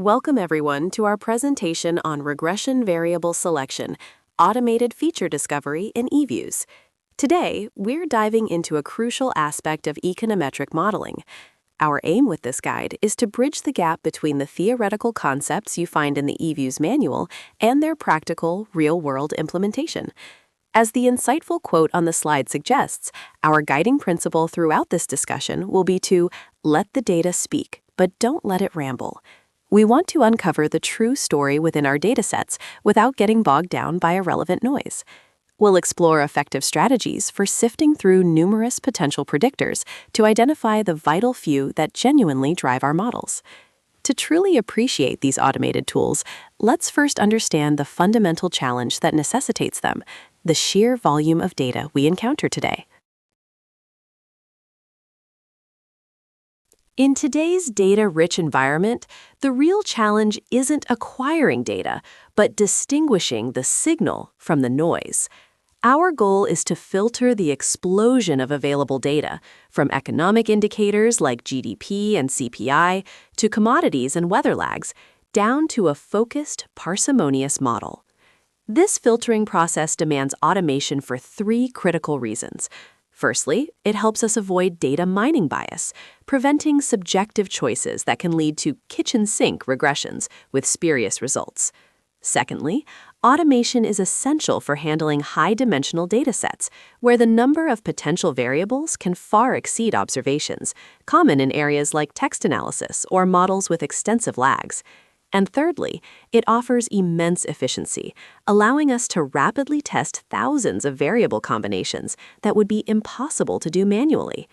Welcome everyone to our presentation on regression variable selection, automated feature discovery in EViews. Today, we're diving into a crucial aspect of econometric modeling. Our aim with this guide is to bridge the gap between the theoretical concepts you find in the EViews manual and their practical, real-world implementation. As the insightful quote on the slide suggests, our guiding principle throughout this discussion will be to let the data speak, but don't let it ramble. We want to uncover the true story within our datasets without getting bogged down by irrelevant noise. We'll explore effective strategies for sifting through numerous potential predictors to identify the vital few that genuinely drive our models. To truly appreciate these automated tools, let's first understand the fundamental challenge that necessitates them, the sheer volume of data we encounter today. In today's data-rich environment, the real challenge isn't acquiring data, but distinguishing the signal from the noise. Our goal is to filter the explosion of available data, from economic indicators like GDP and CPI to commodities and weather lags, down to a focused, parsimonious model. This filtering process demands automation for three critical reasons. Firstly, it helps us avoid data mining bias, preventing subjective choices that can lead to kitchen sink regressions with spurious results. Secondly, automation is essential for handling high-dimensional datasets, where the number of potential variables can far exceed observations, common in areas like text analysis or models with extensive lags. And thirdly, it offers immense efficiency, allowing us to rapidly test thousands of variable combinations that would be impossible to do manually.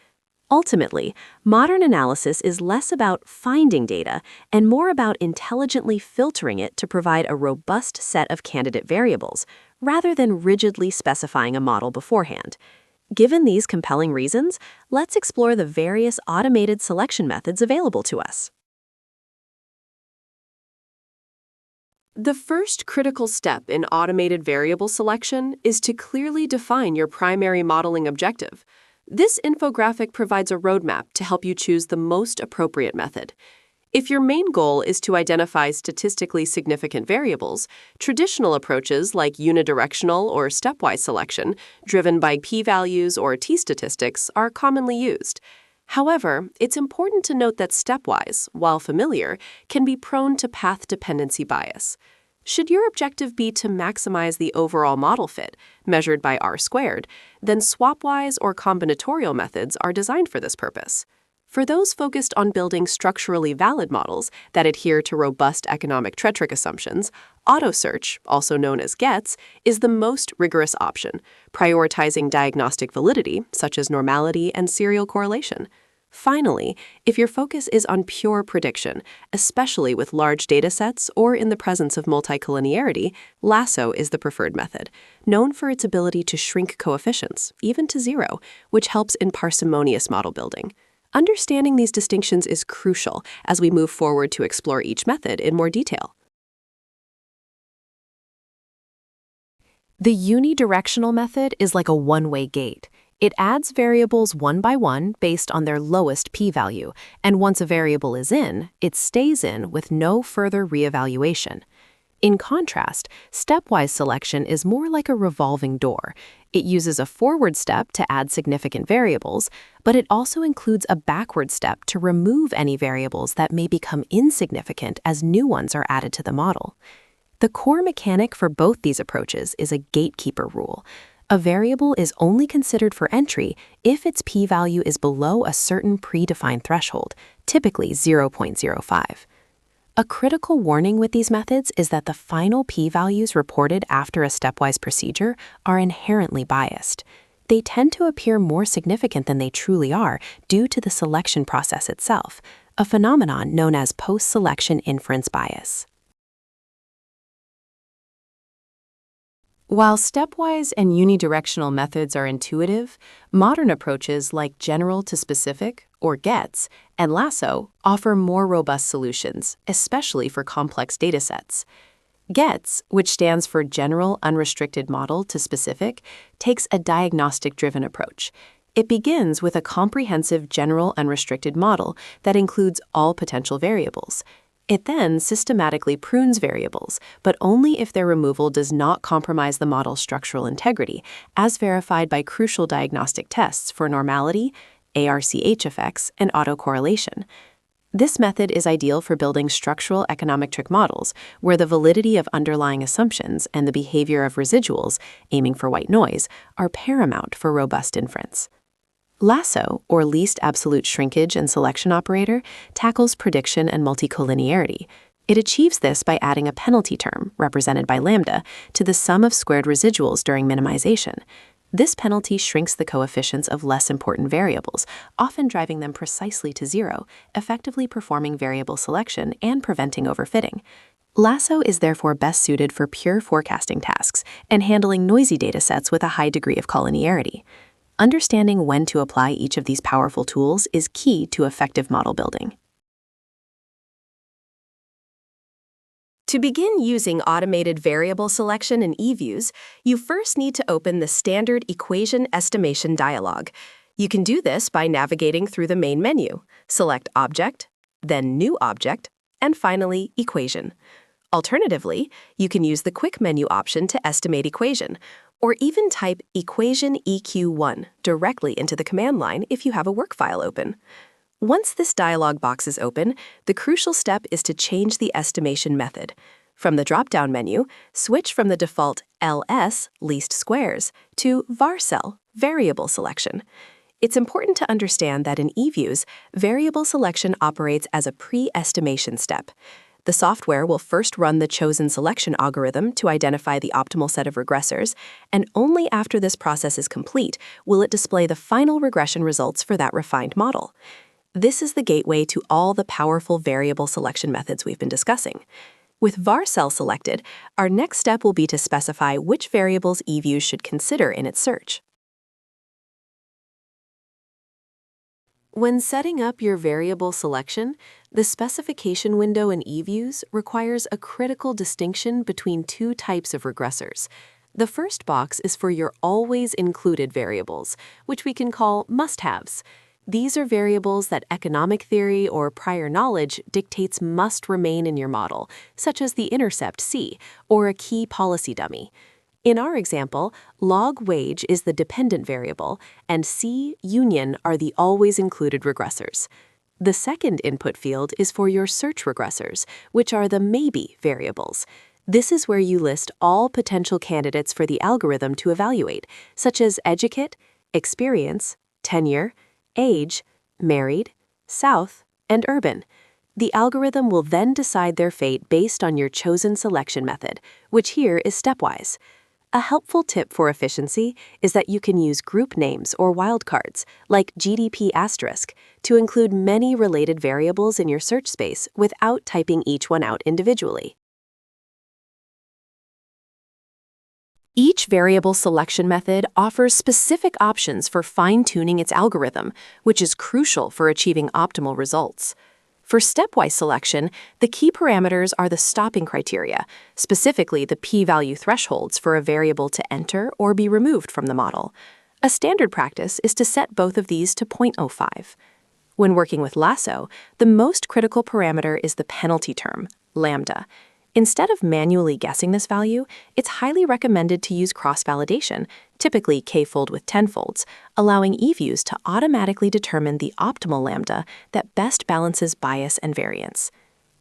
Ultimately, modern analysis is less about finding data and more about intelligently filtering it to provide a robust set of candidate variables, rather than rigidly specifying a model beforehand. Given these compelling reasons, let's explore the various automated selection methods available to us. The first critical step in automated variable selection is to clearly define your primary modeling objective. This infographic provides a roadmap to help you choose the most appropriate method. If your main goal is to identify statistically significant variables, traditional approaches like unidirectional or stepwise selection, driven by p-values or t-statistics, are commonly used. However, it's important to note that stepwise, while familiar, can be prone to path dependency bias. Should your objective be to maximize the overall model fit, measured by R-squared, then swapwise or combinatorial methods are designed for this purpose. For those focused on building structurally valid models that adhere to robust economic TRETRIC assumptions, auto-search, also known as GETS, is the most rigorous option, prioritizing diagnostic validity, such as normality and serial correlation. Finally, if your focus is on pure prediction, especially with large datasets or in the presence of multicollinearity, Lasso is the preferred method, known for its ability to shrink coefficients, even to zero, which helps in parsimonious model building. Understanding these distinctions is crucial as we move forward to explore each method in more detail. The unidirectional method is like a one-way gate. It adds variables one by one based on their lowest p-value, and once a variable is in, it stays in with no further reevaluation. In contrast, stepwise selection is more like a revolving door. It uses a forward step to add significant variables, but it also includes a backward step to remove any variables that may become insignificant as new ones are added to the model. The core mechanic for both these approaches is a gatekeeper rule. A variable is only considered for entry if its p-value is below a certain predefined threshold, typically 0.05. A critical warning with these methods is that the final p-values reported after a stepwise procedure are inherently biased. They tend to appear more significant than they truly are due to the selection process itself, a phenomenon known as post-selection inference bias. While stepwise and unidirectional methods are intuitive, modern approaches like general to specific, or GETS, and Lasso offer more robust solutions, especially for complex datasets. GETS, which stands for General Unrestricted Model to Specific, takes a diagnostic-driven approach. It begins with a comprehensive general unrestricted model that includes all potential variables. It then systematically prunes variables, but only if their removal does not compromise the model's structural integrity, as verified by crucial diagnostic tests for normality, ARCH effects, and autocorrelation. This method is ideal for building structural econometric models, where the validity of underlying assumptions and the behavior of residuals, aiming for white noise, are paramount for robust inference. Lasso, or least absolute shrinkage and selection operator, tackles prediction and multicollinearity. It achieves this by adding a penalty term, represented by lambda, to the sum of squared residuals during minimization. This penalty shrinks the coefficients of less important variables, often driving them precisely to zero, effectively performing variable selection and preventing overfitting. Lasso is therefore best suited for pure forecasting tasks and handling noisy datasets with a high degree of collinearity. Understanding when to apply each of these powerful tools is key to effective model building. To begin using automated variable selection in EViews, you first need to open the standard equation estimation dialog. You can do this by navigating through the main menu. Select Object, then New Object, and finally Equation. Alternatively, you can use the Quick Menu option to estimate equation, or even type equation EQ1 directly into the command line if you have a work file open. Once this dialog box is open, the crucial step is to change the estimation method. From the drop-down menu, switch from the default LS, least squares, to varcel, variable selection. It's important to understand that in EViews, variable selection operates as a pre-estimation step. The software will first run the chosen selection algorithm to identify the optimal set of regressors, and only after this process is complete will it display the final regression results for that refined model. This is the gateway to all the powerful variable selection methods we've been discussing. With varcel selected, our next step will be to specify which variables EViews should consider in its search. When setting up your variable selection, the specification window in EViews requires a critical distinction between two types of regressors. The first box is for your always included variables, which we can call must-haves. These are variables that economic theory or prior knowledge dictates must remain in your model, such as the intercept C or a key policy dummy. In our example, log wage is the dependent variable, and C union are the always included regressors. The second input field is for your search regressors, which are the maybe variables. This is where you list all potential candidates for the algorithm to evaluate, such as educate, experience, tenure, age, married, south, and urban. The algorithm will then decide their fate based on your chosen selection method, which here is stepwise. A helpful tip for efficiency is that you can use group names or wildcards, like GDP*, to include many related variables in your search space without typing each one out individually. Each variable selection method offers specific options for fine-tuning its algorithm, which is crucial for achieving optimal results. For stepwise selection, the key parameters are the stopping criteria, specifically the p-value thresholds for a variable to enter or be removed from the model. A standard practice is to set both of these to 0.05. When working with Lasso, the most critical parameter is the penalty term, lambda. Instead of manually guessing this value, it's highly recommended to use cross-validation, typically k-fold with tenfolds, allowing EViews to automatically determine the optimal lambda that best balances bias and variance.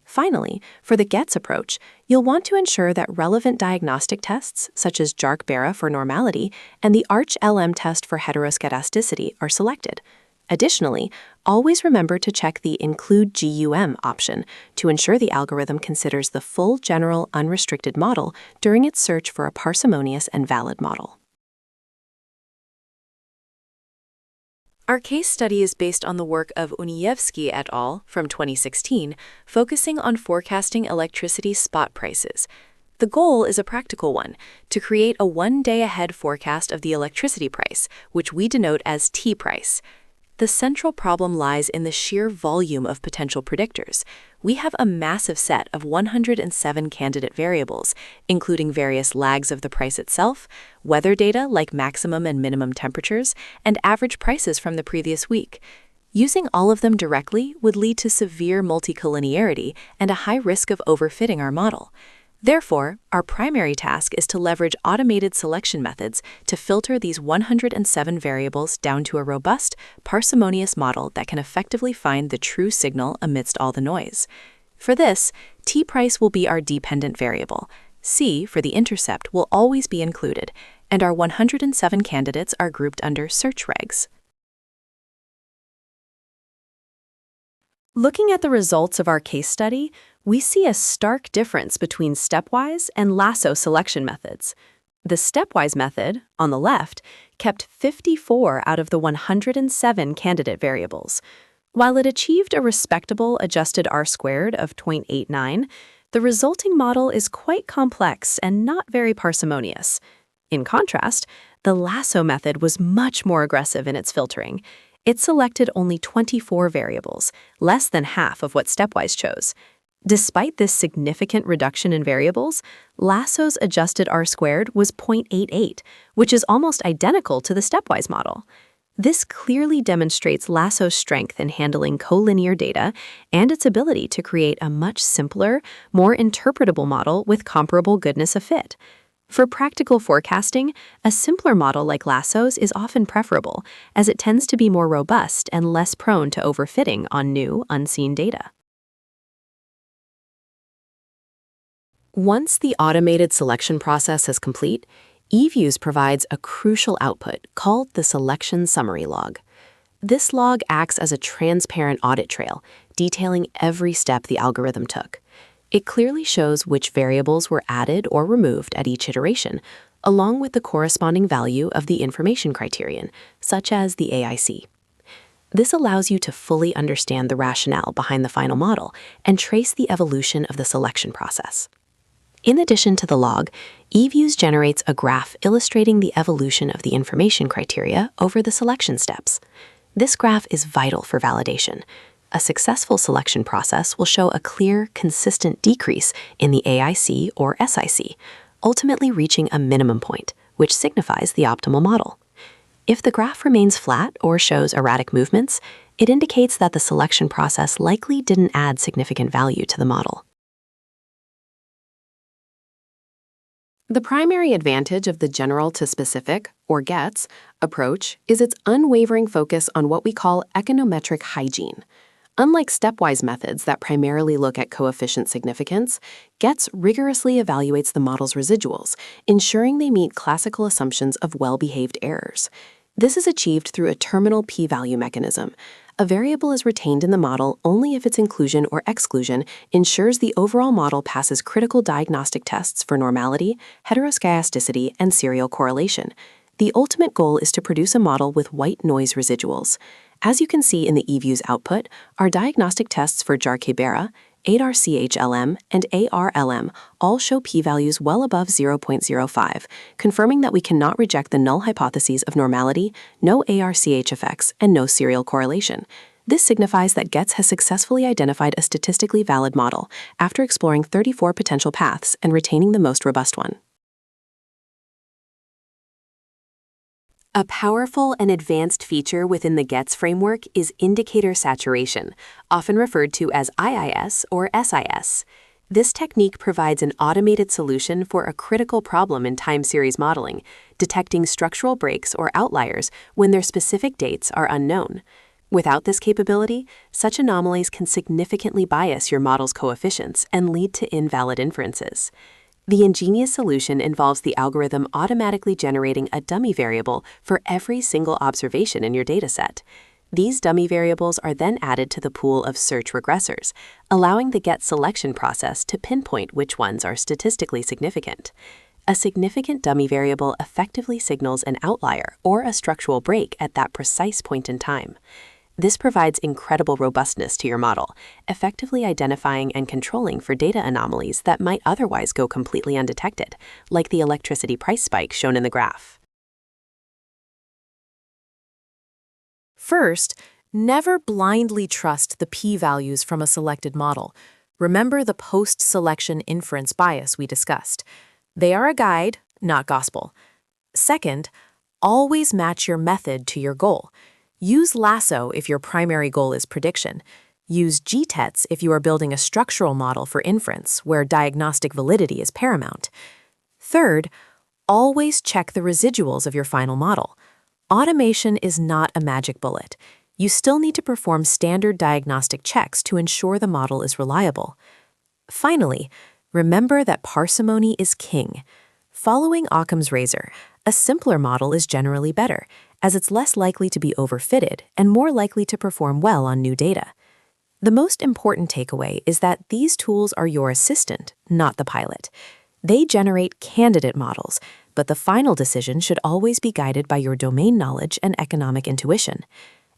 Finally, for the gets approach, you'll want to ensure that relevant diagnostic tests, such as JARC-BERA for normality and the ARCH-LM test for heteroscedasticity, are selected. Additionally, always remember to check the Include GUM option to ensure the algorithm considers the full general unrestricted model during its search for a parsimonious and valid model. Our case study is based on the work of Unievsky et al. From 2016, focusing on forecasting electricity spot prices. The goal is a practical one, to create a one-day-ahead forecast of the electricity price, which we denote as T-price. The central problem lies in the sheer volume of potential predictors. We have a massive set of 107 candidate variables, including various lags of the price itself, weather data like maximum and minimum temperatures, and average prices from the previous week. Using all of them directly would lead to severe multicollinearity and a high risk of overfitting our model. Therefore, our primary task is to leverage automated selection methods to filter these 107 variables down to a robust, parsimonious model that can effectively find the true signal amidst all the noise. For this, t-price will be our dependent variable. C, for the intercept, will always be included, and our 107 candidates are grouped under search regs. Looking at the results of our case study, we see a stark difference between stepwise and lasso selection methods. The stepwise method, on the left, kept 54 out of the 107 candidate variables. While it achieved a respectable adjusted R-squared of 0.89, the resulting model is quite complex and not very parsimonious. In contrast, the lasso method was much more aggressive in its filtering. It selected only 24 variables, less than half of what stepwise chose. Despite this significant reduction in variables, Lasso's adjusted R-squared was 0.88, which is almost identical to the stepwise model. This clearly demonstrates Lasso's strength in handling collinear data and its ability to create a much simpler, more interpretable model with comparable goodness of fit. For practical forecasting, a simpler model like Lasso's is often preferable, as it tends to be more robust and less prone to overfitting on new, unseen data. Once the automated selection process is complete, EViews provides a crucial output called the selection summary log. This log acts as a transparent audit trail, detailing every step the algorithm took. It clearly shows which variables were added or removed at each iteration, along with the corresponding value of the information criterion, such as the AIC. This allows you to fully understand the rationale behind the final model and trace the evolution of the selection process. In addition to the log, EViews generates a graph illustrating the evolution of the information criteria over the selection steps. This graph is vital for validation. A successful selection process will show a clear, consistent decrease in the AIC or SIC, ultimately reaching a minimum point, which signifies the optimal model. If the graph remains flat or shows erratic movements, it indicates that the selection process likely didn't add significant value to the model. The primary advantage of the general to specific, or GETS, approach is its unwavering focus on what we call econometric hygiene. Unlike stepwise methods that primarily look at coefficient significance, GETS rigorously evaluates the model's residuals, ensuring they meet classical assumptions of well-behaved errors. This is achieved through a terminal p-value mechanism. A variable is retained in the model only if its inclusion or exclusion ensures the overall model passes critical diagnostic tests for normality, heteroscedasticity, and serial correlation. The ultimate goal is to produce a model with white noise residuals. As you can see in the EViews output, our diagnostic tests for Jar-Kibera, ADAR-CHLM, and ARLM all show p-values well above 0.05, confirming that we cannot reject the null hypotheses of normality, no ARCH effects, and no serial correlation. This signifies that GETS has successfully identified a statistically valid model after exploring 34 potential paths and retaining the most robust one. A powerful and advanced feature within the GETS framework is indicator saturation, often referred to as IIS or SIS. This technique provides an automated solution for a critical problem in time series modeling, detecting structural breaks or outliers when their specific dates are unknown. Without this capability, such anomalies can significantly bias your model's coefficients and lead to invalid inferences. The ingenious solution involves the algorithm automatically generating a dummy variable for every single observation in your dataset. These dummy variables are then added to the pool of search regressors, allowing the GET selection process to pinpoint which ones are statistically significant. A significant dummy variable effectively signals an outlier or a structural break at that precise point in time. This provides incredible robustness to your model, effectively identifying and controlling for data anomalies that might otherwise go completely undetected, like the electricity price spike shown in the graph. First, never blindly trust the p-values from a selected model. Remember the post-selection inference bias we discussed. They are a guide, not gospel. Second, always match your method to your goal. Use Lasso if your primary goal is prediction. Use GTETs if you are building a structural model for inference, where diagnostic validity is paramount. Third, always check the residuals of your final model. Automation is not a magic bullet. You still need to perform standard diagnostic checks to ensure the model is reliable. Finally, remember that parsimony is king. Following Occam's razor, a simpler model is generally better, as it's less likely to be overfitted and more likely to perform well on new data. The most important takeaway is that these tools are your assistant, not the pilot. They generate candidate models, but the final decision should always be guided by your domain knowledge and economic intuition.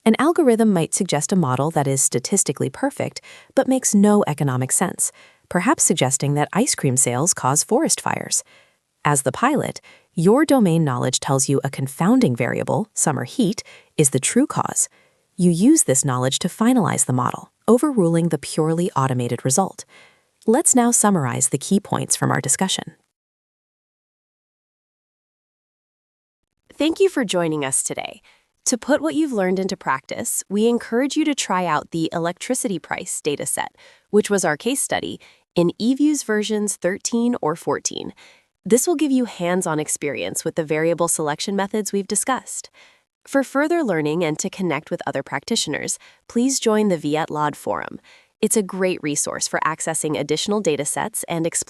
An algorithm might suggest a model that is statistically perfect, but makes no economic sense, perhaps suggesting that ice cream sales cause forest fires. As the pilot, your domain knowledge tells you a confounding variable, summer heat, is the true cause. You use this knowledge to finalize the model, overruling the purely automated result. Let's now summarize the key points from our discussion. Thank you for joining us today. To put what you've learned into practice, we encourage you to try out the electricity price dataset, which was our case study, in EViews versions 13 or 14. This will give you hands-on experience with the variable selection methods we've discussed. For further learning and to connect with other practitioners, please join the ENET forum. It's a great resource for accessing additional datasets and exploring